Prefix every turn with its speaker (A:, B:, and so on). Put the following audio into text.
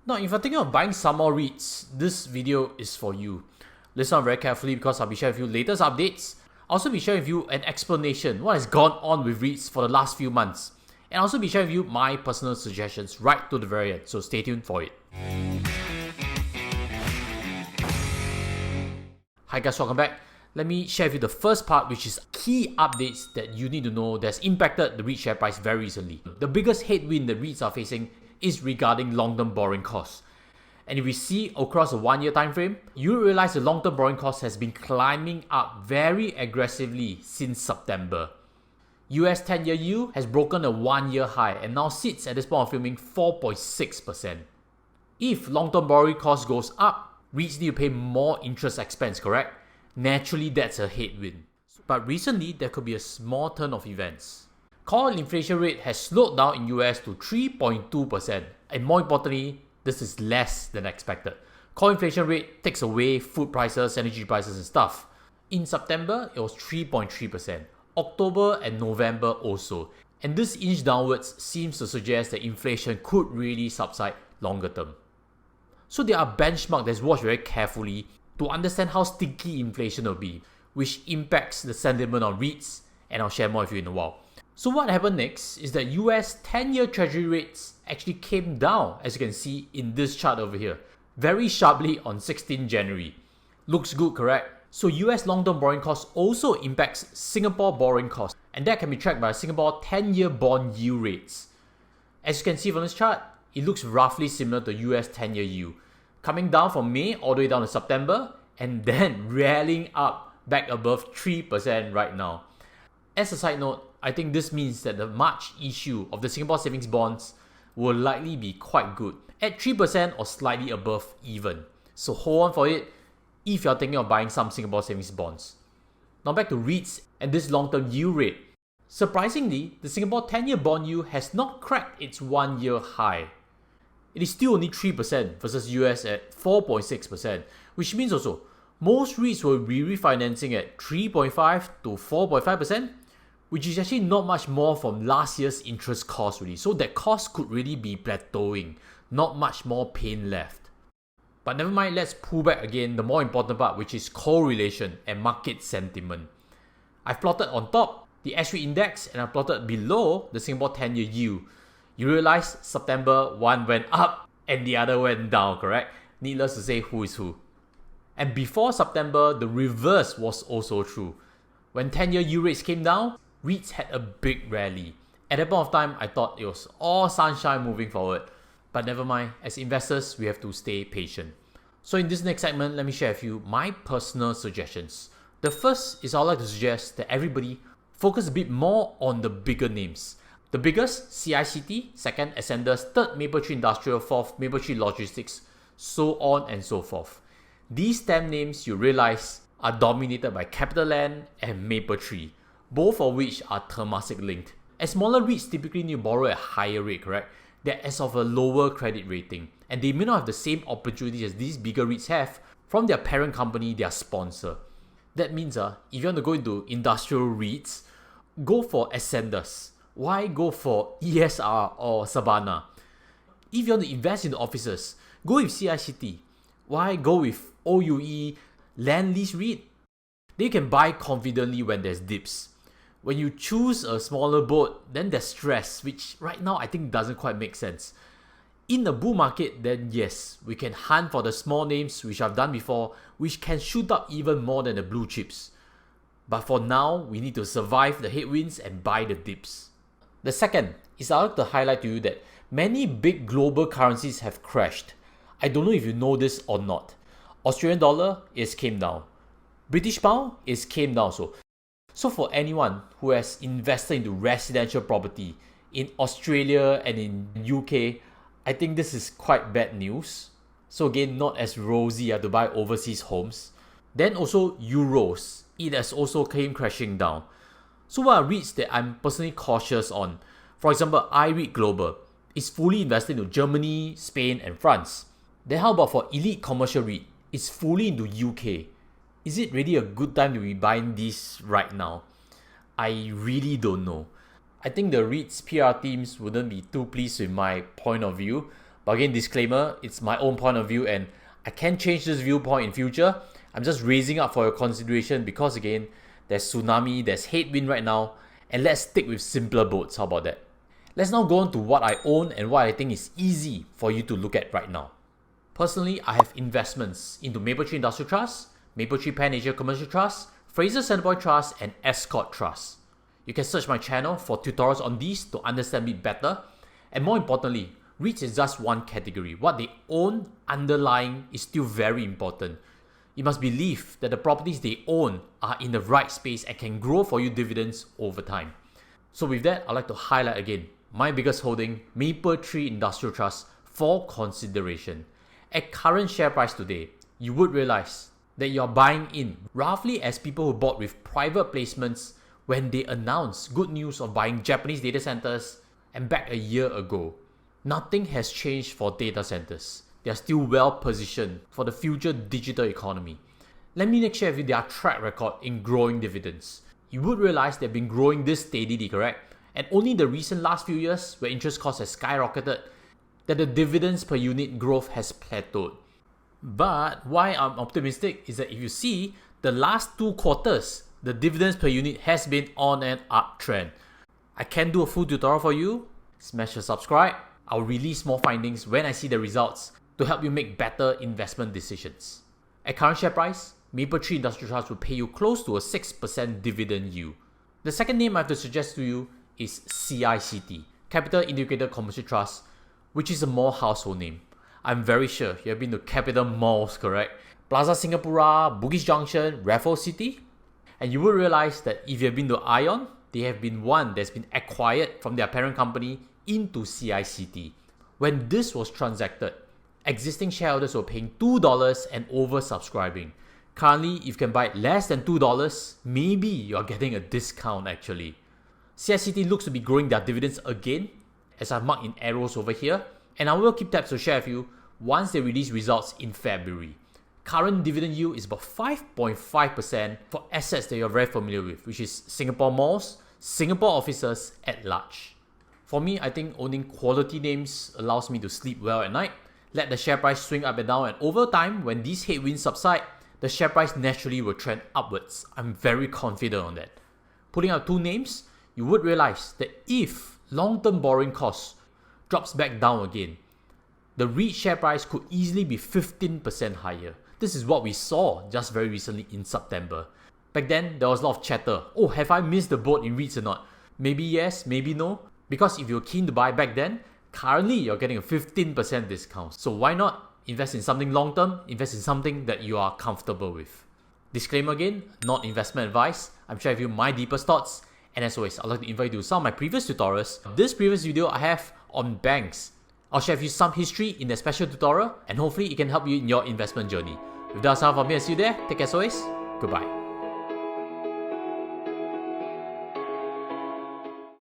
A: Now, if you're thinking of buying some more REITs, this video is for you. Listen up very carefully because I'll be sharing with you latest updates. I'll also be sharing with you an explanation what has gone on with REITs for the last few months. And I'll also be sharing with you my personal suggestions right to the very end, so stay tuned for it. Hi guys, welcome back. Let me share with you the first part, which is key updates that you need to know that's impacted the REIT share price very recently. The biggest headwind the REITs are facing is regarding long-term borrowing costs. And if we see across a 1-year time frame, you realize the long-term borrowing cost has been climbing up very aggressively since September. US 10-year yield has broken a 1-year high and now sits at this point of filming 4.6%. If long-term borrowing cost goes up, REITs need to pay more interest expense, correct? Naturally, that's a headwind. But recently, there could be a small turn of events. Core inflation rate has slowed down in US to 3.2%, and more importantly, this is less than expected. Core inflation rate takes away food prices, energy prices and stuff. In September, it was 3.3%, October and November also, and this inch downwards seems to suggest that inflation could really subside longer term. So there are benchmarks that's watched very carefully to understand how sticky inflation will be, which impacts the sentiment on REITs, and I'll share more with you in a while. So what happened next is that US 10-year treasury rates actually came down, as you can see in this chart over here, very sharply on 16 January. Looks good, correct? So US long-term borrowing costs also impacts Singapore borrowing costs, and that can be tracked by Singapore 10-year bond yield rates. As you can see from this chart, it looks roughly similar to US 10-year yield, coming down from May all the way down to September, and then rallying up back above 3% right now. As a side note, I think this means that the March issue of the Singapore savings bonds will likely be quite good, at 3% or slightly above even. So hold on for it if you're thinking of buying some Singapore savings bonds. Now back to REITs and this long-term yield rate. Surprisingly, the Singapore 10-year bond yield has not cracked its 1-year high. It is still only 3% versus US at 4.6%, which means also most REITs will be refinancing at 3.5 to 4.5%, which is actually not much more from last year's interest cost really. So that cost could really be plateauing, not much more pain left. But never mind, let's pull back again the more important part, which is correlation and market sentiment. I've plotted on top the S-REIT index and I've plotted below the Singapore 10-year yield. You realize September one went up and the other went down, correct? Needless to say who is who. And before September, the reverse was also true. When 10-year yield rates came down, REITs had a big rally. At that point of time, I thought it was all sunshine moving forward. But never mind, as investors, we have to stay patient. So in this next segment, let me share with you my personal suggestions. The first is I'd like to suggest that everybody focus a bit more on the bigger names. The biggest, CICT, second, Ascendas, third, Mapletree Industrial, fourth, Mapletree Logistics, so on and so forth. These 10 names you realize are dominated by Capitaland and Mapletree, both of which are Temasek linked. As smaller REITs typically need to borrow at a higher rate, correct? They're as of a lower credit rating, and they may not have the same opportunities as these bigger REITs have from their parent company, their sponsor. That means if you want to go into industrial REITs, go for Ascendas. Why go for ESR or Sabana? If you want to invest in the offices, go with CICT. Why go with OUE, Land Lease REIT? They can buy confidently when there's dips. When you choose a smaller boat, then there's stress, which right now I think doesn't quite make sense. In the bull market, then yes, we can hunt for the small names, which I've done before, which can shoot up even more than the blue chips. But for now, we need to survive the headwinds and buy the dips. The second is I'd like to highlight to you that many big global currencies have crashed. I don't know if you know this or not. Australian dollar is came down. British pound is came down also. So for anyone who has invested into residential property in Australia and in UK, I think this is quite bad news. So again, not as rosy to buy overseas homes. Then also euros, it has also came crashing down. So what are REITs that I'm personally cautious on? For example, iREIT Global is fully invested into Germany, Spain and France. Then how about for Elite Commercial REIT? It's fully into UK. Is it really a good time to be buying this right now? I really don't know. I think the REITs PR teams wouldn't be too pleased with my point of view, But again, disclaimer, it's my own point of view and I can change this viewpoint in future. I'm just raising up for your consideration because again, there's tsunami, there's headwind right now, and let's stick with simpler boats. How about that? Let's now go on to what I own and what I think is easy for you to look at right now. Personally, I have investments into Mapletree Industrial Trust, Mapletree Pan Asia Commercial Trust, Fraser Centerpoint Trust, and Escort Trust. You can search my channel for tutorials on these to understand it better. And more importantly, REITs is just one category. What they own underlying is still very important. You must believe that the properties they own are in the right space and can grow for you dividends over time. So with that, I'd like to highlight again my biggest holding, Mapletree Industrial Trust, for consideration. At current share price today, you would realize that you're buying in roughly as people who bought with private placements when they announced good news of buying Japanese data centers and back a year ago. Nothing has changed for data centers. They are still well positioned for the future digital economy. Let me next share with you their track record in growing dividends. You would realize they've been growing this steadily, correct? And only the recent last few years, where interest costs have skyrocketed, that the dividends per unit growth has plateaued. But why I'm optimistic is that if you see the last 2 quarters, the dividends per unit has been on an uptrend. I can do a full tutorial for you. Smash the subscribe. I'll release more findings when I see the results to help you make better investment decisions. At current share price, Mapletree Industrial Trust will pay you close to a 6% dividend yield. The second name I have to suggest to you is CICT, Capital Integrated Commercial Trust, which is a more household name. I'm very sure you have been to Capital Malls, correct? Plaza Singapura, Bugis Junction, Raffles City. And you will realize that if you have been to ION, they have been one that's been acquired from their parent company into CICT. When this was transacted, existing shareholders were paying $2 and oversubscribing. Currently, if you can buy less than $2, maybe you're getting a discount actually. CICT looks to be growing their dividends again, as I've marked in arrows over here, and I will keep tabs to share with you once they release results in February. Current dividend yield is about 5.5% for assets that you're very familiar with, which is Singapore malls, Singapore offices at large. For me, I think owning quality names allows me to sleep well at night, let the share price swing up and down, and over time, when these headwinds subside, the share price naturally will trend upwards. I'm very confident on that. Putting out 2 names, you would realize that if long-term borrowing costs drops back down again, the REIT share price could easily be 15% higher. This is what we saw just very recently in September. Back then, there was a lot of chatter. Oh, have I missed the boat in REITs or not? Maybe yes, maybe no. Because if you're keen to buy back then, currently you're getting a 15% discount. So why not invest in something long-term, invest in something that you are comfortable with. Disclaimer again, not investment advice. I'm sharing with you my deepest thoughts. And as always, I'd like to invite you to some of my previous tutorials. This previous video I have on banks. I'll share with you some history in a special tutorial and hopefully it can help you in your investment journey. With that, that's all from me. I'll see you there. Take care as always. Goodbye.